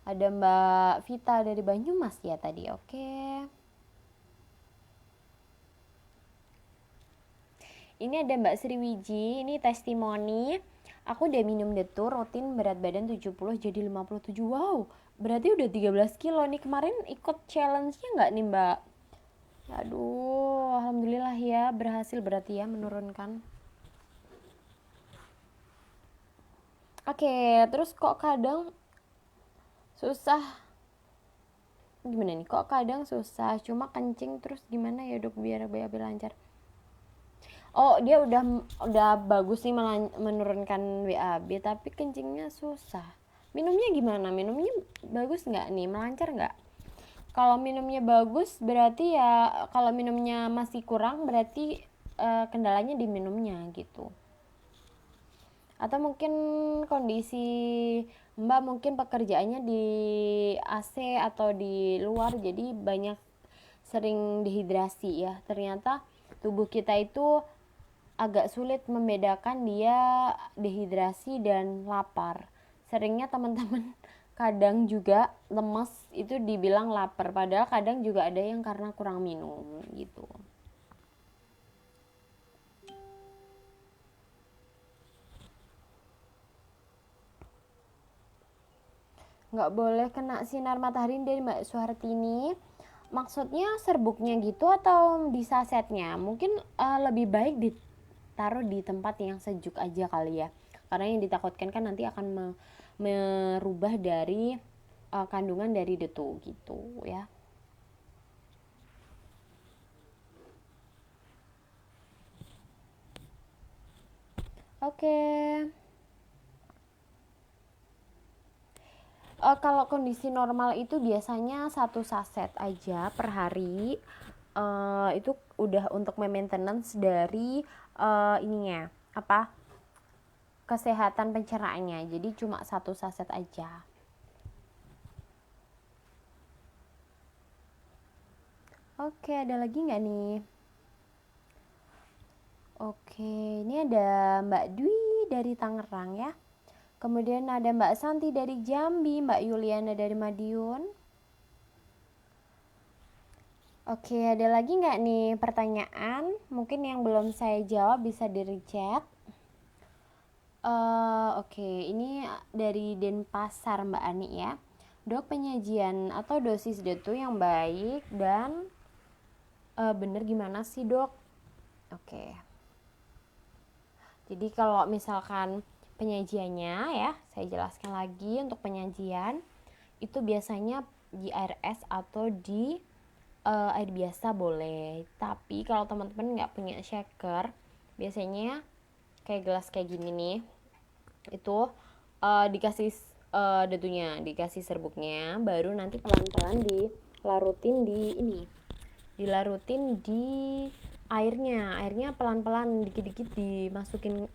Ada Mbak Vita dari Banyumas ya tadi, oke. Ini ada Mbak Sriwiji, ini testimoni. Aku udah minum detur rutin, berat badan 70 jadi 57. Wow, berarti udah 13 kilo nih. Kemarin ikut challenge-nya nggak nih Mbak? Aduh, alhamdulillah ya, berhasil berarti ya menurunkan. Oke, terus kok kadang susah, gimana nih? Kok kadang susah, cuma kencing, terus gimana ya dok biar BAB lancar? Oh, dia udah bagus nih menurunkan BAB, tapi kencingnya susah. Minumnya gimana? Minumnya bagus nggak nih? Melancar nggak? Kalau minumnya bagus berarti ya, kalau minumnya masih kurang berarti kendalanya di minumnya gitu. Atau mungkin kondisi Mbak mungkin pekerjaannya di AC atau di luar, jadi banyak sering dehidrasi ya. Ternyata tubuh kita itu agak sulit membedakan dia dehidrasi dan lapar. Seringnya teman-teman kadang juga lemes itu dibilang lapar, padahal kadang juga ada yang karena kurang minum gitu. Nggak boleh kena sinar matahari dari Mbak Suhartini. Maksudnya serbuknya gitu atau di sasetnya? Mungkin lebih baik ditaruh di tempat yang sejuk aja kali ya, karena yang ditakutkan kan nanti akan merubah dari kandungan dari detu gitu ya. Oke. Kalau kondisi normal itu biasanya 1 saset aja per hari. Itu udah untuk maintenance dari ininya kesehatan pencernaannya. Jadi cuma 1 saset aja. Oke, ada lagi nggak nih? Oke, ini ada Mbak Dwi dari Tangerang ya. Kemudian ada Mbak Santi dari Jambi, Mbak Yuliana dari Madiun. Oke, ada lagi nggak nih pertanyaan? Mungkin yang belum saya jawab bisa di-chat. Oke, ini dari Denpasar Mbak Ani ya. Dok, penyajian atau dosis detu yang baik dan bener gimana sih dok? Oke. Jadi kalau misalkan penyajiannya ya, saya jelaskan lagi untuk penyajian itu biasanya di air es atau di air biasa boleh. Tapi kalau teman-teman nggak punya shaker, biasanya kayak gelas kayak gini nih, itu dikasih detunya, dikasih serbuknya, baru nanti pelan-pelan dilarutin di airnya pelan-pelan dikit-dikit dimasukin.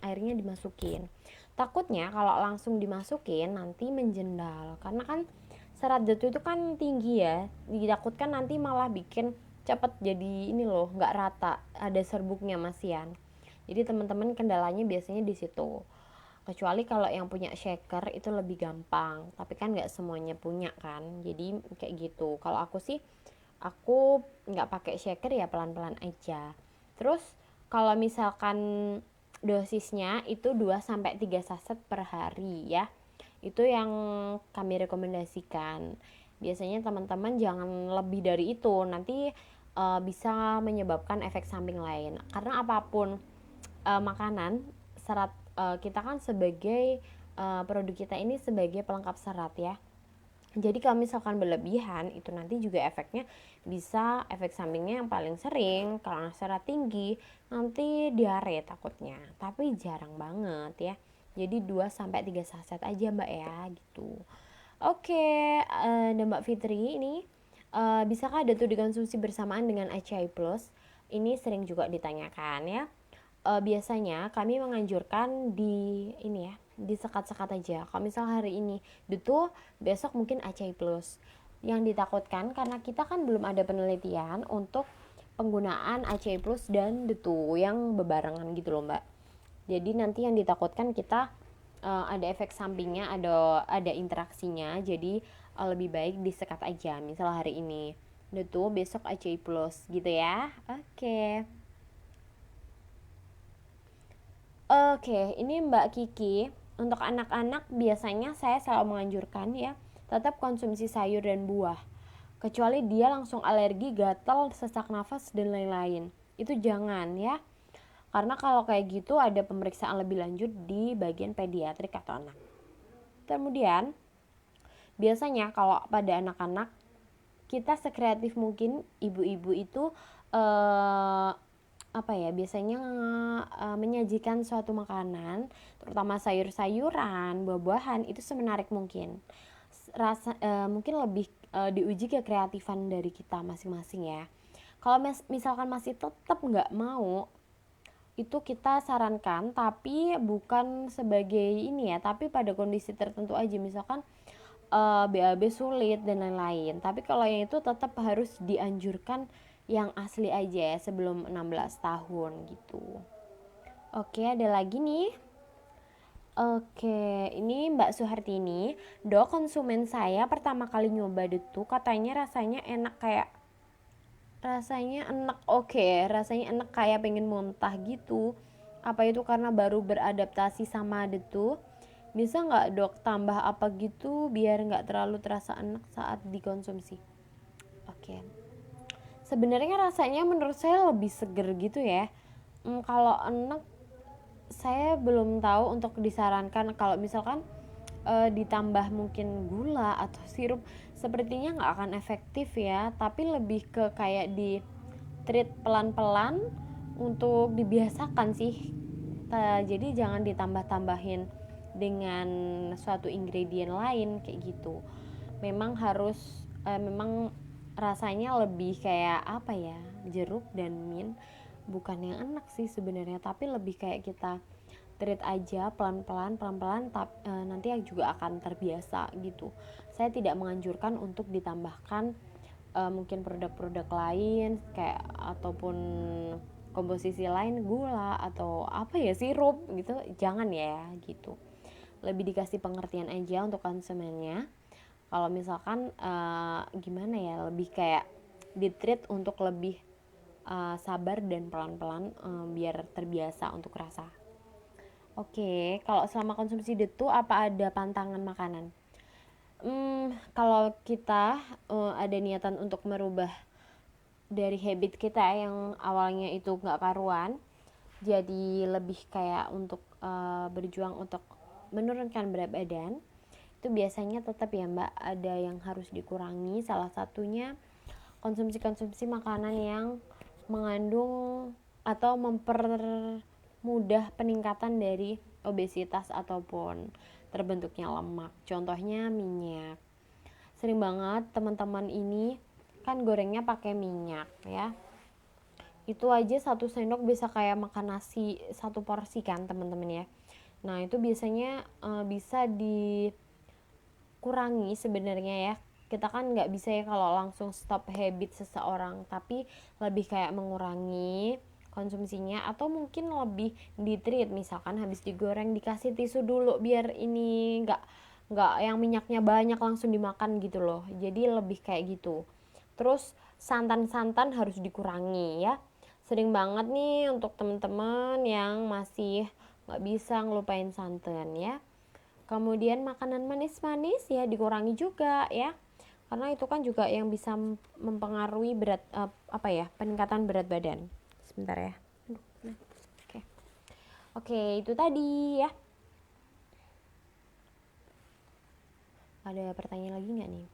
Takutnya kalau langsung dimasukin nanti menjendal, karena kan serat detu itu kan tinggi ya, ditakutkan nanti malah bikin cepet jadi ini loh, nggak rata, ada serbuknya masian. Jadi teman-teman kendalanya biasanya di situ. Kecuali kalau yang punya shaker itu lebih gampang, tapi kan nggak semuanya punya kan, jadi kayak gitu. Kalau aku sih, aku nggak pakai shaker ya, pelan-pelan aja. Terus kalau misalkan dosisnya itu 2 sampai 3 saset per hari ya, itu yang kami rekomendasikan. Biasanya teman-teman jangan lebih dari itu, nanti bisa menyebabkan efek samping lain. Karena apapun makanan, serat, kita kan sebagai produk kita ini sebagai pelengkap serat ya. Jadi kalau misalkan berlebihan itu nanti juga efek sampingnya yang paling sering kalau serat tinggi nanti diare takutnya, tapi jarang banget ya. Jadi 2 sampai 3 saset aja Mbak ya gitu. Oke, dan Mbak Fitri ini bisakah datu dikonsumsi bersamaan dengan ACI Plus? Ini sering juga ditanyakan ya. Biasanya kami menganjurkan di ini ya, disekat-sekat aja. Kalau misal hari ini detu, besok mungkin ACI Plus. Yang ditakutkan karena kita kan belum ada penelitian untuk penggunaan ACI Plus dan detu yang bebarengan gitu loh Mbak. Jadi nanti yang ditakutkan kita ada efek sampingnya, ada interaksinya. Jadi lebih baik disekat aja. Misal hari ini detu, besok ACI Plus gitu ya. Oke. Oke, ini Mbak Kiki. Untuk anak-anak biasanya saya selalu menganjurkan ya, tetap konsumsi sayur dan buah. Kecuali dia langsung alergi, gatal, sesak nafas dan lain-lain. Itu jangan ya. Karena kalau kayak gitu ada pemeriksaan lebih lanjut di bagian pediatrik atau anak. Kemudian, biasanya kalau pada anak-anak kita sekreatif mungkin, ibu-ibu itu eh, apa ya, biasanya menyajikan suatu makanan terutama sayur-sayuran, buah-buahan itu semenarik mungkin. Mungkin lebih diuji kekreatifan dari kita masing-masing ya. Kalau misalkan masih tetap nggak mau, itu kita sarankan tapi bukan sebagai ini ya, tapi pada kondisi tertentu aja, misalkan BAB sulit dan lain-lain. Tapi kalau yang itu tetap harus dianjurkan yang asli aja ya, sebelum 16 tahun gitu. Oke, ada lagi nih. Oke, ini Mbak Suhartini. Dok, konsumen saya pertama kali nyoba detu, katanya rasanya enak kayak pengen muntah gitu. Apa itu karena baru beradaptasi sama detu? Bisa nggak dok tambah apa gitu biar nggak terlalu terasa enak saat dikonsumsi? Oke. Sebenarnya rasanya menurut saya lebih seger gitu ya. Kalau enak saya belum tahu untuk disarankan. Kalau misalkan ditambah mungkin gula atau sirup, sepertinya nggak akan efektif ya. Tapi lebih ke kayak di treat pelan-pelan untuk dibiasakan sih. Jadi jangan ditambah-tambahin dengan suatu ingredient lain kayak gitu. Memang rasanya lebih kayak apa ya, jeruk dan mint, bukan yang enak sih sebenarnya, tapi lebih kayak kita treat aja pelan-pelan nanti juga akan terbiasa gitu. Saya tidak menganjurkan untuk ditambahkan mungkin produk-produk lain kayak ataupun komposisi lain, gula atau apa ya, sirup gitu, jangan ya gitu. Lebih dikasih pengertian aja untuk konsumennya. Kalau misalkan gimana ya, lebih kayak ditreat untuk lebih sabar dan pelan-pelan biar terbiasa untuk rasa. Oke, kalau selama konsumsi detu apa ada pantangan makanan? Kalau kita ada niatan untuk merubah dari habit kita yang awalnya itu nggak karuan, jadi lebih kayak untuk berjuang untuk menurunkan berat badan, itu biasanya tetap ya Mbak, ada yang harus dikurangi. Salah satunya konsumsi makanan yang mengandung atau mempermudah peningkatan dari obesitas ataupun terbentuknya lemak. Contohnya minyak. Sering banget teman-teman ini kan gorengnya pakai minyak ya. Itu aja 1 sendok bisa kayak makan nasi 1 porsi kan teman-teman ya. Nah itu biasanya bisa dikurangi sebenarnya ya. Kita kan nggak bisa ya kalau langsung stop habit seseorang, tapi lebih kayak mengurangi konsumsinya, atau mungkin lebih di treat, misalkan habis digoreng dikasih tisu dulu biar ini nggak yang minyaknya banyak langsung dimakan gitu loh. Jadi lebih kayak gitu. Terus santan-santan harus dikurangi ya. Sering banget nih untuk temen-temen yang masih nggak bisa ngelupain santan ya. Kemudian makanan manis-manis ya dikurangi juga ya, karena itu kan juga yang bisa mempengaruhi berat peningkatan berat badan. Sebentar ya. Oke. Oke, itu tadi ya. Ada pertanyaan lagi nggak nih?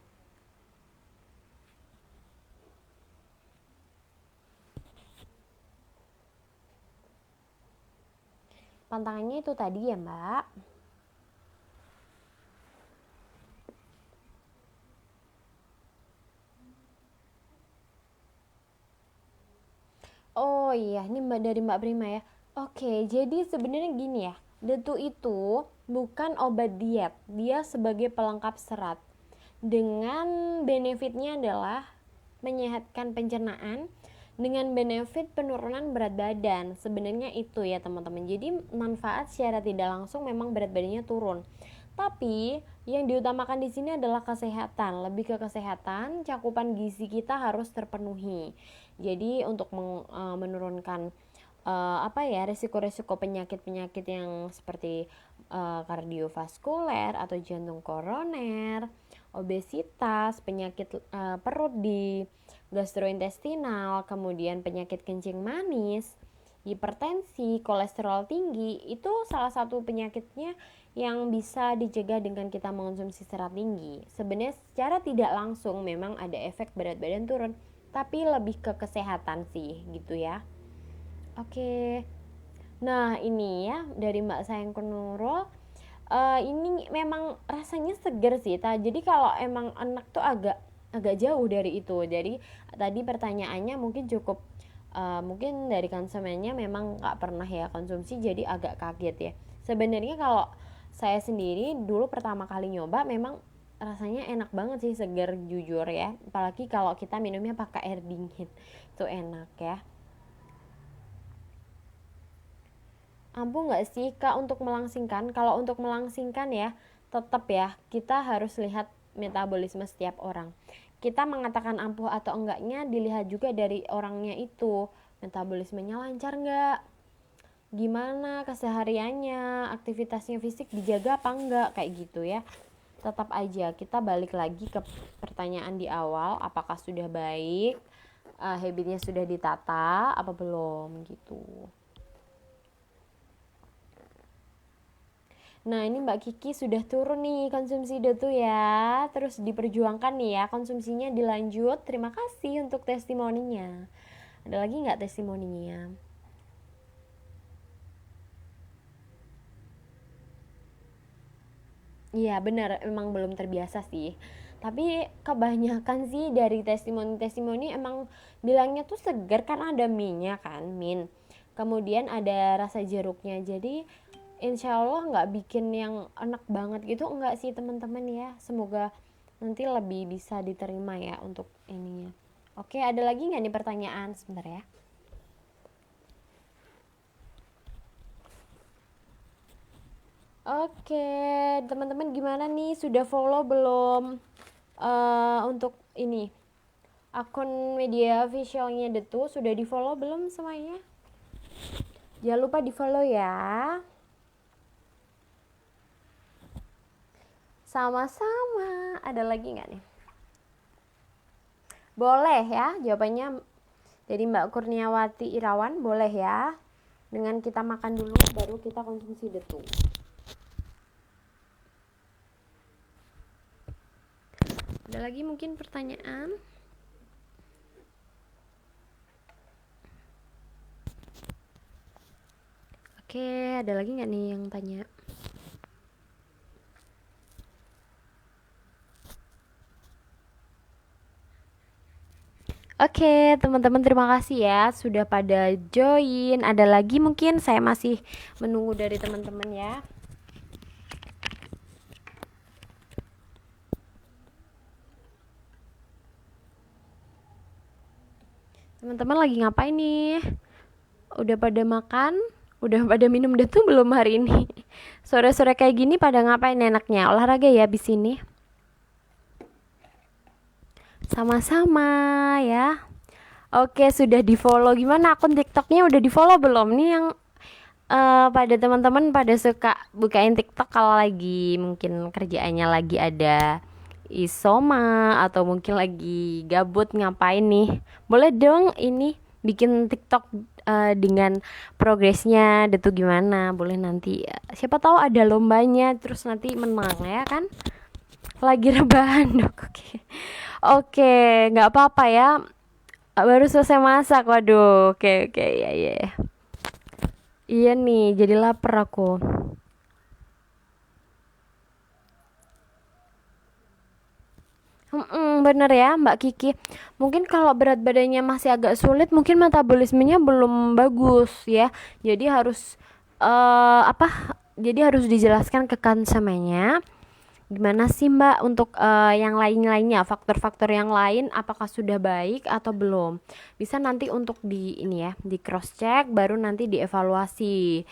Pantangannya itu tadi ya Mbak. Oh iya, ini dari Mbak Prima ya. Oke, jadi sebenarnya gini ya, detu itu bukan obat diet, dia sebagai pelengkap serat. Dengan benefitnya adalah menyehatkan pencernaan, dengan benefit penurunan berat badan. Sebenarnya itu ya teman-teman. Jadi manfaat secara tidak langsung memang berat badannya turun. Tapi yang diutamakan di sini adalah kesehatan, lebih ke kesehatan, cakupan gizi kita harus terpenuhi. Jadi untuk menurunkan resiko-resiko penyakit-penyakit yang seperti kardiovaskuler atau jantung koroner, obesitas, penyakit perut di gastrointestinal, kemudian penyakit kencing manis, hipertensi, kolesterol tinggi, itu salah satu penyakitnya yang bisa dicegah dengan kita mengonsumsi serat tinggi. Sebenarnya secara tidak langsung memang ada efek berat badan turun, tapi lebih ke kesehatan sih gitu ya. Oke. Nah, ini ya dari Mbak Sayang Nurul. Ini memang rasanya seger sih. Jadi kalau emang anak tuh agak jauh dari itu. Jadi tadi pertanyaannya mungkin cukup mungkin dari konsumennya memang nggak pernah ya konsumsi, jadi agak kaget ya. Sebenarnya kalau saya sendiri dulu pertama kali nyoba memang rasanya enak banget sih, seger jujur ya. Apalagi kalau kita minumnya pakai air dingin, itu enak ya. Ampuh nggak sih Kak untuk melangsingkan? Kalau untuk melangsingkan ya, tetap ya kita harus lihat metabolisme setiap orang. Kita mengatakan ampuh atau enggaknya dilihat juga dari orangnya itu. Metabolismenya lancar nggak? Gimana kesehariannya? Aktivitasnya fisik dijaga apa enggak? Kayak gitu ya. Tetap aja kita balik lagi ke pertanyaan di awal, apakah sudah baik? Habitnya sudah ditata apa belum gitu. Nah ini Mbak Kiki sudah turun nih konsumsi detu ya. Terus diperjuangkan nih ya konsumsinya dilanjut. Terima kasih untuk testimoninya. Ada lagi nggak testimoninya? Iya benar, emang belum terbiasa sih. Tapi kebanyakan sih dari testimoni-testimoni emang bilangnya tuh segar karena ada minyak kan, min. Kemudian ada rasa jeruknya. Jadi insya Allah nggak bikin yang enak banget gitu, enggak sih teman-teman ya. Semoga nanti lebih bisa diterima ya untuk ininya. Oke, ada lagi nggak nih pertanyaan? Sebentar ya. Oke, teman-teman gimana nih? Sudah follow belum? Untuk ini akun media officialnya Detu sudah di follow belum semuanya? Jangan lupa di follow ya. Sama-sama. Ada lagi nggak nih? Boleh ya jawabannya dari Mbak Kurniawati Irawan, boleh ya. Dengan kita makan dulu baru kita konsumsi Detu. Ada lagi mungkin pertanyaan? Oke, ada lagi nggak nih yang tanya? Oke, teman-teman terima kasih ya sudah pada join. Ada lagi mungkin saya masih menunggu dari teman-teman ya. Teman-teman lagi ngapain nih? Udah pada makan? Udah pada minum deh tuh belum hari ini? Sore-sore kayak gini pada ngapain enaknya? Olahraga ya abis ini? Sama-sama ya. Oke, sudah di-follow. Gimana akun TikToknya udah di-follow belum? Nih yang pada teman-teman pada suka bukain TikTok kalau lagi mungkin kerjaannya lagi ada isoma atau mungkin lagi gabut ngapain nih? Boleh dong ini bikin TikTok dengan progresnya itu gimana? Boleh nanti siapa tahu ada lombanya terus nanti menang ya kan? Lagi rebahan dok. Oke. Oke, nggak apa-apa ya. Baru selesai masak. Waduh. Oke, oke, ya, ya. Iya nih, jadi lapar aku. Bener ya Mbak Kiki. Mungkin kalau berat badannya masih agak sulit, mungkin metabolismenya belum bagus ya. Jadi harus apa? Jadi harus dijelaskan ke konsumennya. Gimana sih Mbak untuk yang lain-lainnya, faktor-faktor yang lain apakah sudah baik atau belum? Bisa nanti untuk di ini ya, di cross check baru nanti dievaluasi.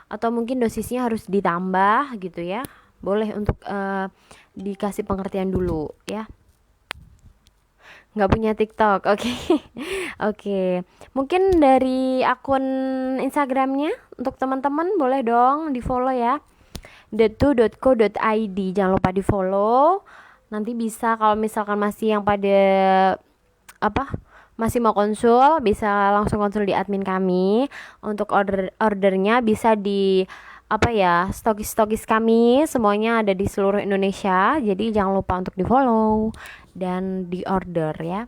Atau mungkin dosisnya harus ditambah gitu ya. Boleh untuk dikasih pengertian dulu ya. Nggak punya TikTok, oke. Okay. Oke, okay. Mungkin dari akun Instagramnya untuk teman-teman boleh dong di follow ya, detu.co.id, jangan lupa di follow. Nanti bisa kalau misalkan masih yang pada apa masih mau konsul bisa langsung konsul di admin kami. Untuk ordernya bisa di apa ya, stokis kami semuanya ada di seluruh Indonesia, jadi jangan lupa untuk di follow dan di order ya.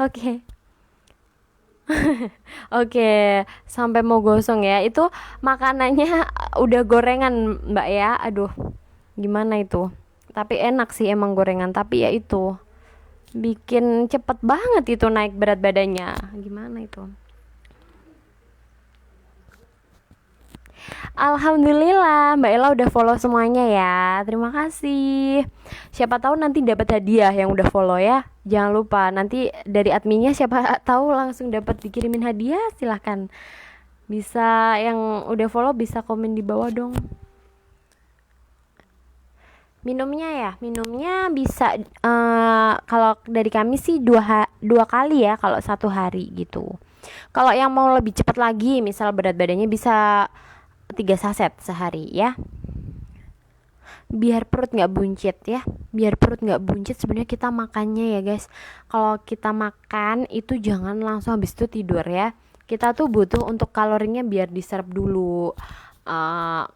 Oke. Oke, sampai mau gosong ya. Itu makanannya udah gorengan, Mbak ya. Aduh, gimana itu? Tapi enak sih emang gorengan, tapi ya itu bikin cepet banget itu naik berat badannya. Gimana itu? Alhamdulillah, Mbak Ella udah follow semuanya ya. Terima kasih. Siapa tahu nanti dapat hadiah yang udah follow ya. Jangan lupa nanti dari adminnya siapa tahu langsung dapat dikirimin hadiah. Silahkan. Bisa yang udah follow bisa komen di bawah dong. Minumnya ya, minumnya bisa kalau dari kami sih dua kali ya kalau satu hari gitu. Kalau yang mau lebih cepat lagi, misal berat badannya bisa 3 saset sehari ya, biar perut nggak buncit ya, biar perut nggak buncit. Sebenarnya kita makannya ya guys, kalau kita makan itu jangan langsung habis itu tidur ya. Kita tuh butuh untuk kalorinya biar diserap dulu,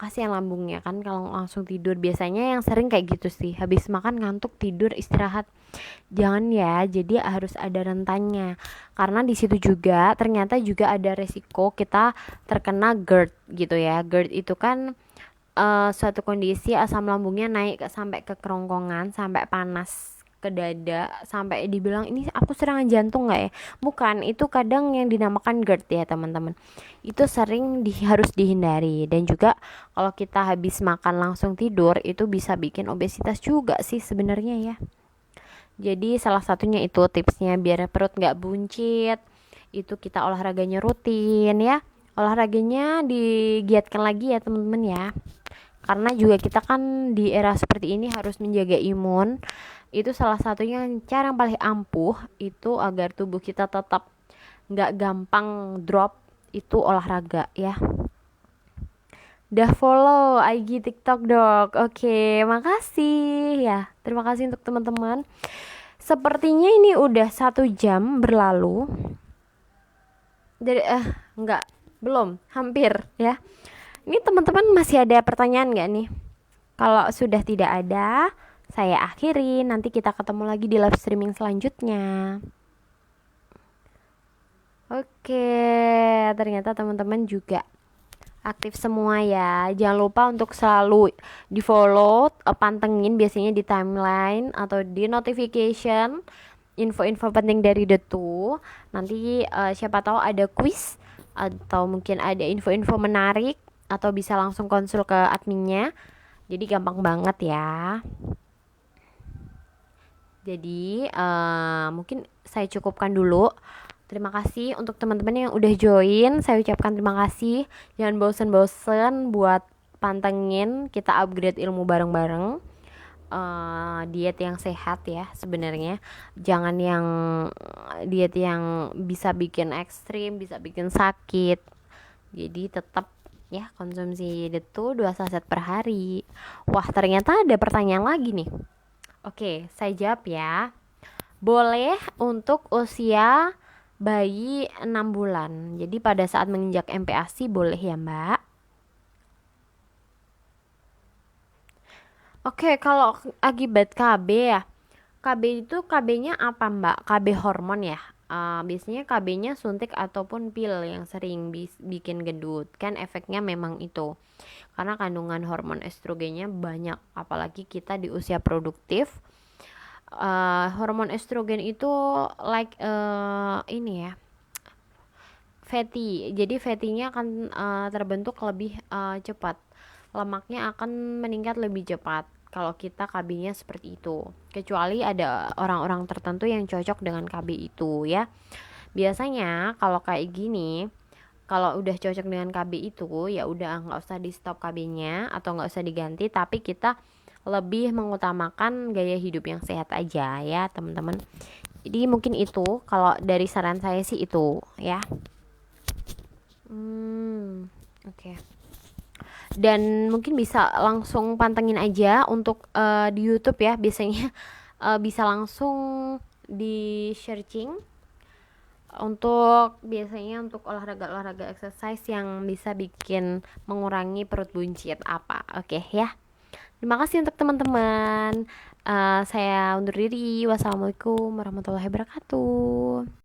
kasihan lambungnya kan kalau langsung tidur. Biasanya yang sering kayak gitu sih, habis makan ngantuk tidur istirahat. Jangan ya, jadi harus ada rentannya, karena di situ juga ternyata juga ada resiko kita terkena GERD gitu ya. GERD itu kan suatu kondisi asam lambungnya naik sampai ke kerongkongan, sampai panas ke dada, sampai dibilang ini aku serangan jantung nggak ya. Bukan, itu kadang yang dinamakan GERD ya teman-teman. Itu sering harus dihindari. Dan juga kalau kita habis makan langsung tidur itu bisa bikin obesitas juga sih sebenarnya ya. Jadi salah satunya itu tipsnya biar perut nggak buncit, itu kita olahraganya rutin ya. Olahraganya digiatkan lagi ya teman-teman ya, karena juga kita kan di era seperti ini harus menjaga imun. Itu salah satunya cara yang paling ampuh itu agar tubuh kita tetap nggak gampang drop, itu olahraga ya. Udah follow IG TikTok dok. Oke, makasih ya. Terima kasih untuk teman-teman. Sepertinya ini udah 1 jam berlalu. Jadi nggak, belum, hampir ya. Ini teman-teman masih ada pertanyaan nggak nih? Kalau sudah tidak ada, saya akhiri. Nanti kita ketemu lagi di live streaming selanjutnya. Oke, ternyata teman-teman juga aktif semua ya. Jangan lupa untuk selalu di follow, pantengin biasanya di timeline atau di notification info-info penting dari Detu. Nanti siapa tahu ada quiz atau mungkin ada info-info menarik atau bisa langsung konsul ke adminnya. Jadi gampang banget ya. Jadi mungkin saya cukupkan dulu. Terima kasih untuk teman-teman yang udah join. Saya ucapkan terima kasih. Jangan bosen-bosen buat pantengin kita upgrade ilmu bareng-bareng. Diet yang sehat ya sebenarnya. Jangan yang diet yang bisa bikin ekstrim, bisa bikin sakit. Jadi tetap ya konsumsi itu 2 saset per hari. Wah, ternyata ada pertanyaan lagi nih. Oke, saya jawab ya. Boleh untuk usia bayi 6 bulan. Jadi pada saat menginjak MPASI boleh ya, Mbak? Oke, kalau akibat KB ya. KB itu KB-nya apa, Mbak? KB hormon ya. Biasanya KB-nya suntik ataupun pil yang sering bikin gendut. Kan efeknya memang itu. Karena kandungan hormon estrogennya banyak, apalagi kita di usia produktif. Hormon estrogen itu ini ya, fatty. Jadi fatty-nya akan terbentuk lebih cepat. Lemaknya akan meningkat lebih cepat kalau kita KB-nya seperti itu. Kecuali ada orang-orang tertentu yang cocok dengan KB itu ya. Biasanya kalau kayak gini, kalau udah cocok dengan KB itu ya udah nggak usah di stop KB-nya atau nggak usah diganti, tapi kita lebih mengutamakan gaya hidup yang sehat aja ya teman-teman. Jadi mungkin itu kalau dari saran saya sih itu ya. Oke. Dan mungkin bisa langsung pantengin aja untuk di YouTube ya, biasanya bisa langsung di searching untuk biasanya untuk olahraga exercise yang bisa bikin mengurangi perut buncit apa. Oke ya. Terima kasih untuk teman-teman. Saya undur diri. Wassalamualaikum warahmatullahi wabarakatuh.